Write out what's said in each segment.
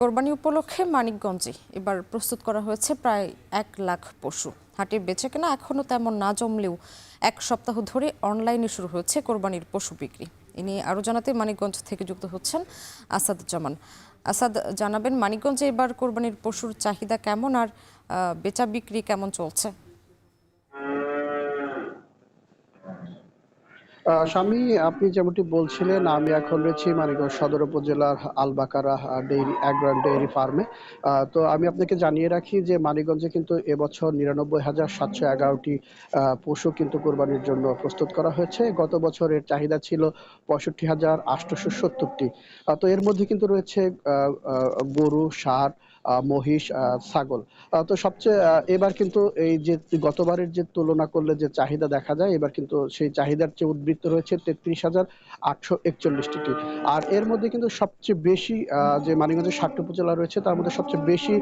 কোরবানি উপলক্ষে মানিকগঞ্জে এবার প্রস্তুত করা হয়েছে প্রায় 1 লাখ পশু। হাটে বেচাকেনা এখনো তেমন না জমলেও এক সপ্তাহ ধরে অনলাইনে শুরু হয়েছে কোরবানির পশু বিক্রি। এ নিয়ে আরও জানাতে মানিকগঞ্জ থেকে যুক্ত হচ্ছেন আসাদুজ্জামান। আসাদ, জানাবেন মানিকগঞ্জে এবার কোরবানির পশুর চাহিদা কেমন আর বেচা বিক্রি কেমন চলছে? স্বামী, আপনি যেমনটি বলছিলেন, আমি এখন রয়েছি মানিকগঞ্জ সদর উপজেলার আলবাকারা ডেইরি ডেইরি ফার্মে। তো আমি আপনাকে জানিয়ে রাখি যে মানিকগঞ্জে কিন্তু এবছর ৯৯,৭১১টি পশু কিন্তু কোরবানির জন্য প্রস্তুত করা হয়েছে। গত বছরের চাহিদা ছিল ৬৫,৮৭০টি। তো এর মধ্যে কিন্তু রয়েছে গরু, ষাঁড়, মহিষ, ছাগল। তো সবচেয়ে এবার কিন্তু এই যে গতবারের যে তুলনা করলে যে চাহিদা দেখা যায়, এবার কিন্তু সেই চাহিদার চেয়ে উদ্বৃত্ত রয়েছে ৩৩,৮৪১টি। আর এর মধ্যে কিন্তু সবচেয়ে বেশি যে মানিকগঞ্জের ৭টি উপজেলা রয়েছে তার মধ্যে সবচেয়ে বেশি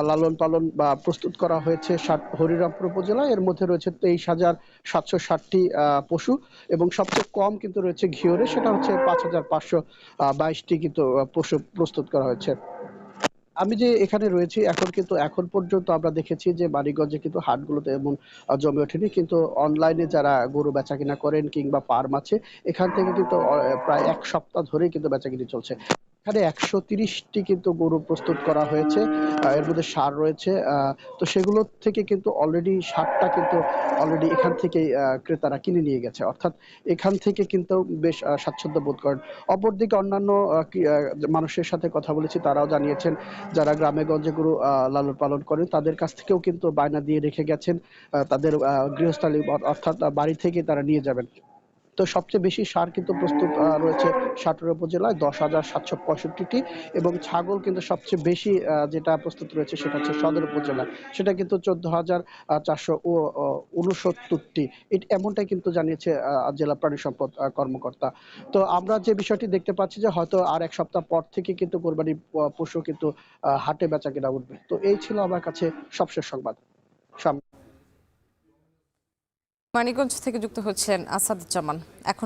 লালন পালন বা প্রস্তুত করা হয়েছে হরিরামপুর উপজেলায়। এর মধ্যে রয়েছে ২৩,৭৬০টি পশু এবং সবচেয়ে কম কিন্তু রয়েছে ঘিওরে, সেটা হচ্ছে ৫,৫২২টি কিন্তু পশু প্রস্তুত করা হয়েছে। আমি যে এখানে রয়েছি এখন পর্যন্ত আমরা দেখেছি যে মানিকগঞ্জে কিন্তু হাটগুলোতে এমন জমে ওঠেনি, কিন্তু অনলাইনে যারা গরু বেচাকিনা করেন কিংবা ফার্ম আছে, এখান থেকে কিন্তু প্রায় ১ সপ্তাহ ধরেই কিন্তু বেচাকিনি চলছে। এখানে ১৩০টি কিন্তু গরু প্রস্তুত করা হয়েছে। এর মধ্যে ষাঁড় রয়েছে। তো সেগুলো থেকে কিন্তু ষাঁড়টা কিন্তু অলরেডি এখান থেকেই ক্রেতারা কিনে নিয়ে গেছে। অর্থাৎ এখান থেকে কিন্তু বেশ স্বাচ্ছন্দ্য বোধ করেন। অপরদিকে অন্যান্য মানুষের সাথে কথা বলেছি, তারাও জানিয়েছেন যারা গ্রামে-গঞ্জে গরু লালন পালন করেন তাদের কাছ থেকেও কিন্তু বায়না দিয়ে রেখে গেছেন। তাদের গৃহস্থালী অর্থাৎ বাড়ি থেকে তারা নিয়ে যাবেন। তো সবচেয়ে বেশি ষাঁড় কিন্তু প্রস্তুত রয়েছে সাটোর উপজেলায় ১০,৭৬৫টি এবং ছাগল কিন্তু সবচেয়ে বেশি যেটা প্রস্তুত রয়েছে সেটা হচ্ছে সদর উপজেলায়। সেটা কিন্তু ১৪,৪৬৯টি। এমনটাই কিন্তু জানিয়েছে জেলা প্রাণী সম্পদ কর্মকর্তা। তো আমরা যে বিষয়টি দেখতে পাচ্ছি যে হয়তো আর ১ সপ্তাহ পর থেকে কিন্তু কোরবানির পশু কিন্তু হাটে বেচাকেনা উঠবে। তো এই ছিল আমার কাছে সবশেষ সংবাদ। মানিকগঞ্জ থেকে যুক্ত হচ্ছেন আসাদুজ্জামান। এখন